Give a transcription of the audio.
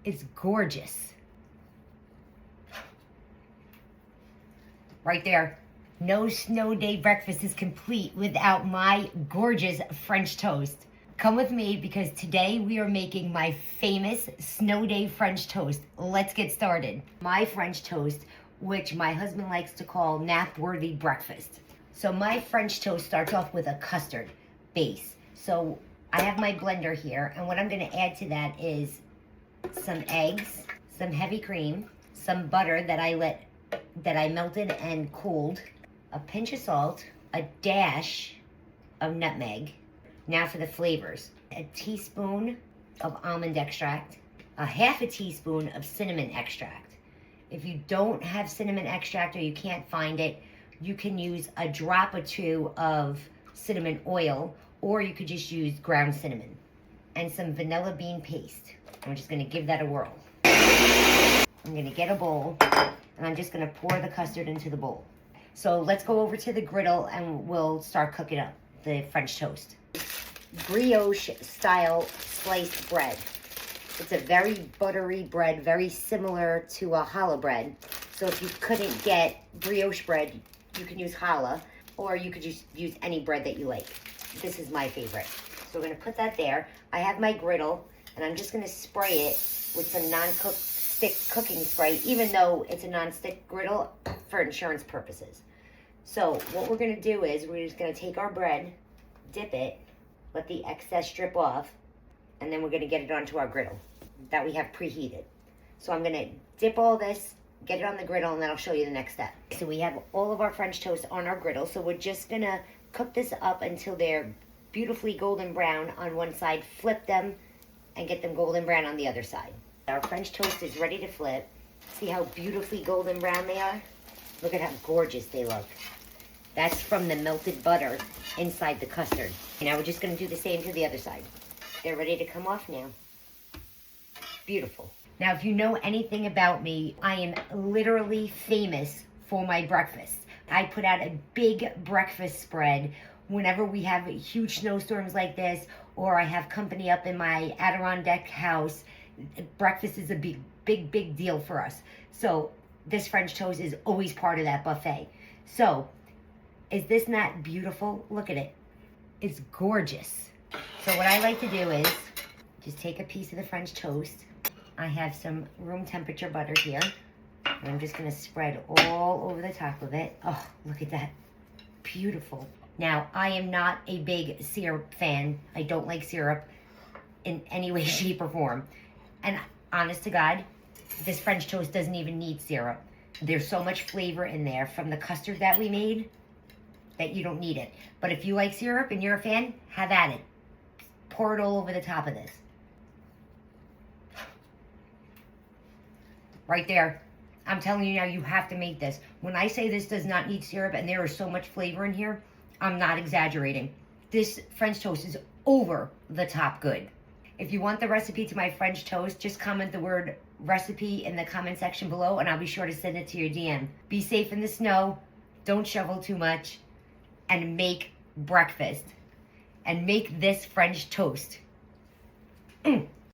It's gorgeous. Right there. No snow day breakfast is complete without my gorgeous French toast. Come with me because today we are making my famous snow day French toast. Let's get started. My French toast, which my husband likes to call nap-worthy breakfast. So my French toast starts off with a custard base. So I have my blender here, and what I'm gonna add to that is some eggs, some heavy cream, some butter that I melted and cooled, a pinch of salt, a dash of nutmeg. Now for the flavors. A teaspoon of almond extract, a half a teaspoon of cinnamon extract. If you don't have cinnamon extract or you can't find it, you can use a drop or two of cinnamon oil, or you could just use ground cinnamon. And some vanilla bean paste. I'm just gonna give that a whirl. I'm gonna get a bowl, and I'm just gonna pour the custard into the bowl. So let's go over to the griddle and we'll start cooking up the French toast. Brioche style sliced bread. It's a very buttery bread, very similar to a challah bread. So if you couldn't get brioche bread, you can use challah, or you could just use any bread that you like. This is my favorite. So we're gonna put that there. I have my griddle, and I'm just gonna spray it with some non-cooked stick cooking spray, even though it's a non-stick griddle for insurance purposes. So what we're gonna do is we're just gonna take our bread, dip it, let the excess drip off, and then we're gonna get it onto our griddle that we have preheated. So I'm gonna dip all this, get it on the griddle, and then I'll show you the next step. So we have all of our French toast on our griddle, so we're just gonna cook this up until they're beautifully golden brown on one side, flip them, and get them golden brown on the other side. Our French toast is ready to flip. See how beautifully golden brown they are? Look at how gorgeous they look. That's from the melted butter inside the custard. Now we're just gonna do the same to the other side. They're ready to come off now. Beautiful. Now, if you know anything about me, I am literally famous for my breakfast. I put out a big breakfast spread whenever we have huge snowstorms like this, or I have company up in my Adirondack house. Breakfast is a big deal for us. So this French toast is always part of that buffet. So, is this not beautiful? Look at it. It's gorgeous. So what I like to do is just take a piece of the French toast. I have some room temperature butter here. And I'm just gonna spread all over the top of it. Oh, look at that. Beautiful. Now, I am not a big syrup fan. I don't like syrup in any way, shape, or form. And honest to God, this French toast doesn't even need syrup. There's so much flavor in there from the custard that we made that you don't need it. But if you like syrup and you're a fan, have at it. Pour it all over the top of this. Right there. I'm telling you now, you have to make this. When I say this does not need syrup and there is so much flavor in here, I'm not exaggerating. This French toast is over the top good. If you want the recipe to my French toast, just comment the word recipe in the comment section below and I'll be sure to send it to your DM. Be safe in the snow, don't shovel too much, and make breakfast. And make this French toast.